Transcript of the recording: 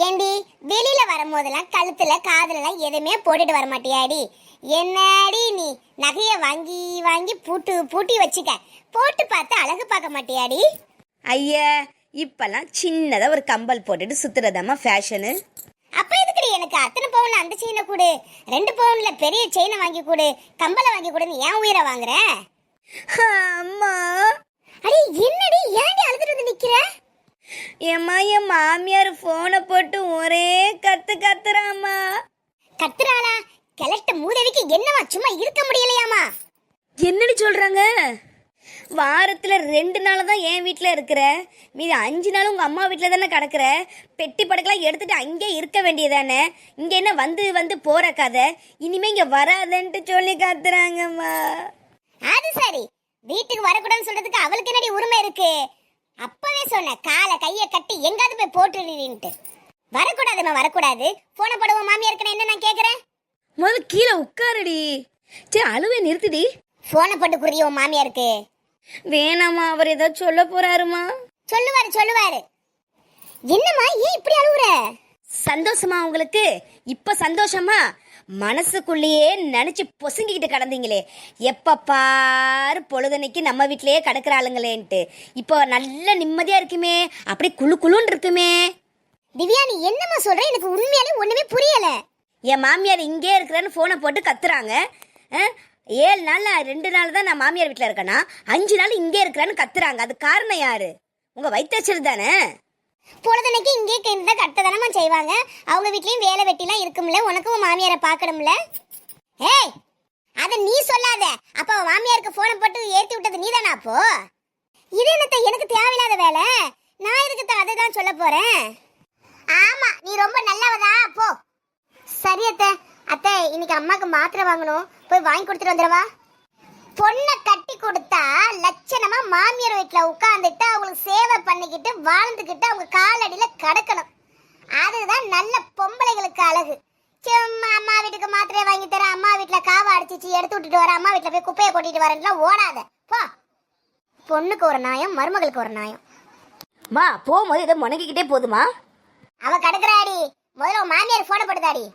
ஏண்டி வெளியில வரும்போதெல்லாம் கழுத்துல காதுலலாம் எதுவுமே போட்டுட்டு வர மாட்டியாடி? என்னடி நீ நகைய வாங்கி வாங்கி பூட்டு பூட்டி வச்சுக்க, போட்டு பார்த்து அழகு பார்க்க மாட்டியாடி? ஐயா, இப்பெல்லாம் சின்னதா ஒரு கம்பல் போட்டுட்டு சுத்துறதாம்மா ஃபேஷனு. அப்ப எதுக்குடி எனக்கு அத்தனை பவுன்ல அந்த செயினை கொடு, 2 பவுன்ல பெரிய செயினை வாங்கி கொடு, கம்பலை வாங்கி கொடுன்னு ஏன் உயிரை வாங்குற? அம்மா, அடி என்னடி ஏன்டி அழுதுட்டு வந்து நிக்கிற? ஏம்மா, என் மாமியார் போனை போட்டு ஒரே கத்துறாம்மா. கத்துறாளா? கிளட்ட மூதவிக்கு என்னவா, சும்மா இருக்க முடியலையாமா? என்னன்னு சொல்றாங்க? வாரத்துல 2 நாள் தான் என் வீட்டில் இருக்கிற, மீது 5 நாள் உங்க அம்மா வீட்டில் தானே கிடக்குற. பெட்டி படக்கெல்லாம் எடுத்துட்டு அங்கே இருக்க வேண்டியதானே. இங்க என்ன வந்து வந்து போற கதை, இனிமே இங்க வராதன்ட்டு சொல்லி கத்துறாங்கம்மா. அது சரி, வீட்டுக்கு வரக்கூடாதுன்னு சொல்றதுக்கு அவளுக்கு என்னடி உரிமை இருக்கு? அப்பவே சொன்ன, காலை கையை கட்டி எங்காவது போய் போட்டுட்டு. வரக்கூடாதுமா, வரக்கூடாது. போன போடுவோம் மாமியா இருக்கணும் என்ன நான் கேக்குறேன்? முதல்ல கீழே உட்காருடி. சரி, அழுவே நிறுத்திடி. போனை போட்டு குறிய உன் மாமியாருக்கு. வேணாமா, அவர் ஏதோ சொல்ல போறாருமா. சொல்லுவாரு. என்னம்மா, ஏன் இப்படி அழுவுற? சந்தோஷமா உங்களுக்கு? இப்ப சந்தோஷமா? மனசுக்குள்ளேயே நினைச்சு பொசுங்கிக்கிட்டு கடந்தீங்களே, எப்ப பாரு பொழுதனைக்கு நம்ம வீட்டிலேயே கிடக்குற ஆளுங்களேன்ட்டு. இப்போ நல்ல நிம்மதியா இருக்குமே, அப்படி குழு குழுன்னு இருக்குமே. திவ்யா, நீ என்னம்மா சொல்ற? எனக்கு உண்மையாலே ஒண்ணுமே புரியல. என் மாமியார் இங்கே இருக்கிறேன்னு போனை போட்டு கத்துறாங்க. 7 நாள் 2 நாள் தான் நான் மாமியார் வீட்டில் இருக்கேன்னா 5 நாள் இங்கே இருக்கிறேன்னு கத்துறாங்க. அது காரணம் யாரு? உங்க வயிற்றுச்சல் தானே. பொழுதுனைக்கு இங்கே இருந்தா கட்டதானமா செய்வாங்க. அவங்க வீட்லயும் வேலை வெட்டிலாம் இருக்கும்ல, உனக்கு உன் மாமியாரை பார்க்கணும்ல. ஏய், அத நீ சொல்லாத. அப்ப மாமியாருக்கு போனை போட்டு ஏத்தி விட்டது நீதானா? அப்போ இது என்னத்த எனக்கு தேவையில்லாத வேலை? நான் எதுக்கு அதை தான் சொல்ல போறேன். ஆமா, நீ ரொம்ப நல்லவதா. போ. சரி அத்தை, இன்னைக்கு அம்மாக்கு மாத்திரை வாங்கணும், போய் வாங்கி கொடுத்துட்டு வந்துடவா? பொண்ணை கட்டி கொடுத்தா லட்சணமா மாமியார் வீட்டுல உட்கார்ந்துட்டு அவங்களுக்கு சேவை பண்ணிக்கிட்டு வாழ்ந்துக்கிட்டு அவங்க காலடியில கடக்கணும். அதுதான் நல்ல பொம்பளைகளுக்கு அழகு. சும்மா அம்மா வீட்டுக்கு மாத்திரையை வாங்கி தர, அம்மா வீட்டுல காவை அடிச்சிச்சு எடுத்து விட்டுட்டு வர, அம்மா வீட்டுல போய் குப்பையை கொட்டிட்டு வரேன்லாம் ஓடாத. போ. பொண்ணுக்கு ஒரு நியாயம், மருமகளுக்கு ஒரு நியாயம். மா, போகும்போது ஏதோ முனங்கிக்கிட்டே போதுமா? அவ கடக்குறாடி. முதல்ல மாமியார் போன போட்டுதாடி.